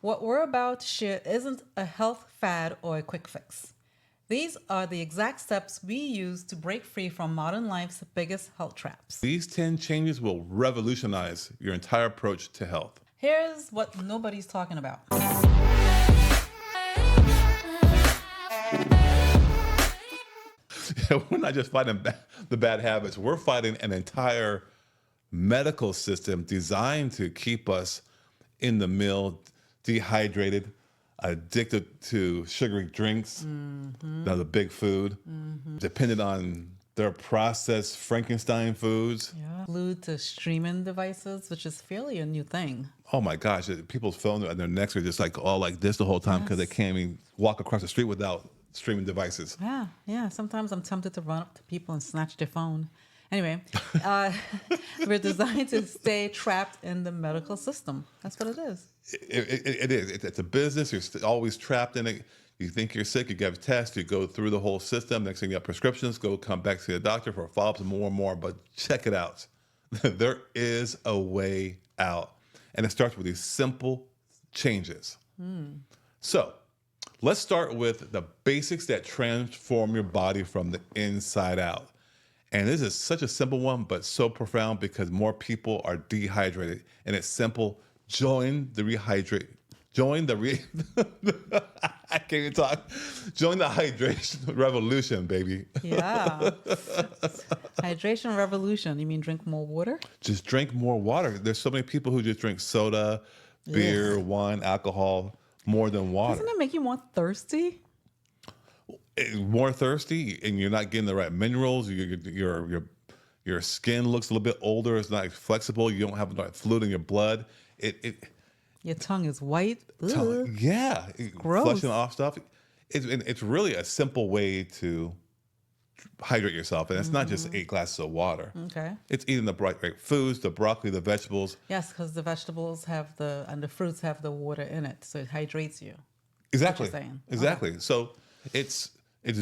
What we're about to share isn't a health fad or a quick fix. These are the exact steps we use to break free from modern life's biggest health traps. These 10 changes will revolutionize your entire approach to health. Here's what nobody's talking about. We're not just fighting the bad habits, we're fighting an entire medical system designed to keep us in the mill, dehydrated, addicted to sugary drinks, the big food, dependent on their processed Frankenstein foods. Yeah. Glued to streaming devices, which is fairly a new thing. Oh my gosh, people's phones and their necks are just like all like this the whole time because they can't even walk across the street without streaming devices. Yeah. Sometimes I'm tempted to run up to people and snatch their phone. Anyway, we're designed to stay trapped in the medical system. That's what it is. It is. It's a business. You're always trapped in it. You think you're sick, you get a test, you go through the whole system. Next thing you got prescriptions, come back to the doctor for follow-ups and more. But check it out. There is a way out. And it starts with these simple changes. So let's start with the basics that transform your body from the inside out. And this is such a simple one, but so profound because more people are dehydrated. And it's simple. Join the I can't even talk. Join the hydration revolution, baby. Yeah. Hydration revolution. You mean drink more water? Just drink more water. There's so many people who just drink soda, beer, wine, alcohol, more than water. Doesn't it make you more thirsty? More thirsty, and you're not getting the right minerals. Your skin looks a little bit older. It's not flexible. You don't have enough fluid in your blood. Your tongue is white. Gross. Flushing off stuff. It's really a simple way to hydrate yourself, and it's not just 8 glasses of water. Okay. It's eating the right foods, the broccoli, the vegetables. Yes, because the vegetables and the fruits have the water in it, so it hydrates you. Exactly. That's what you're saying. Exactly. Okay. So it's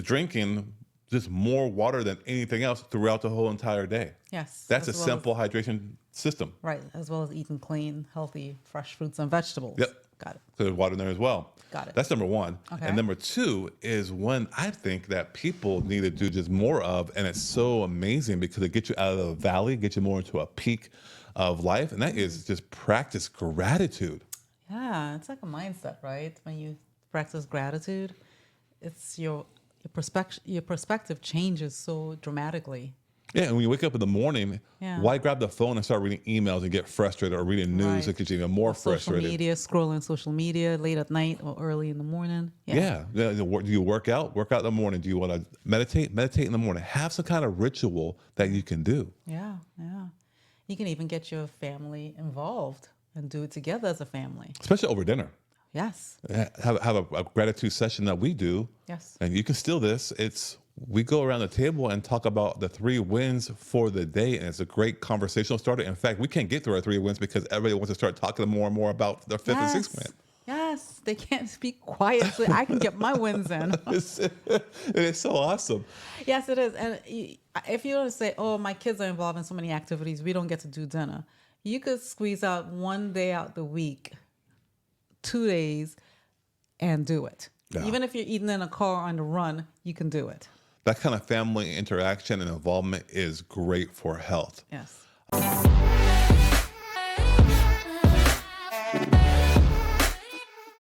drinking just more water than anything else throughout the whole entire day. Yes. That's a simple hydration system. Right, as well as eating clean, healthy, fresh fruits and vegetables. Yep. Got it. So there's water in there as well. Got it. That's number one. Okay. And number two is one I think that people need to do just more of, and it's so amazing because it gets you out of the valley, gets you more into a peak of life, and that is just practice gratitude. Yeah, it's like a mindset, right? When you practice gratitude, it's your perspective changes so dramatically. Yeah, and when you wake up in the morning, why grab the phone and start reading emails and get frustrated, or reading news that gets you even more frustrated? Social media, scrolling social media late at night or early in the morning. Yeah. Do you work out? Work out in the morning. Do you want to meditate? Meditate in the morning. Have some kind of ritual that you can do. Yeah. You can even get your family involved and do it together as a family. Especially over dinner. Yes. Have a gratitude session that we do. Yes. And you can steal this. We go around the table and talk about the 3 wins for the day, and it's a great conversational starter. In fact, we can't get through our 3 wins because everybody wants to start talking more and more about their 5th and 6th win. Yes, they can't speak quietly. I can get my wins in. It's so awesome. Yes, it is. And if you don't say, oh, my kids are involved in so many activities, we don't get to do dinner. You could squeeze out 1 day out the week, 2 days, and do it. Yeah. Even if you're eating in a car on the run, you can do it. That kind of family interaction and involvement is great for health. Yes.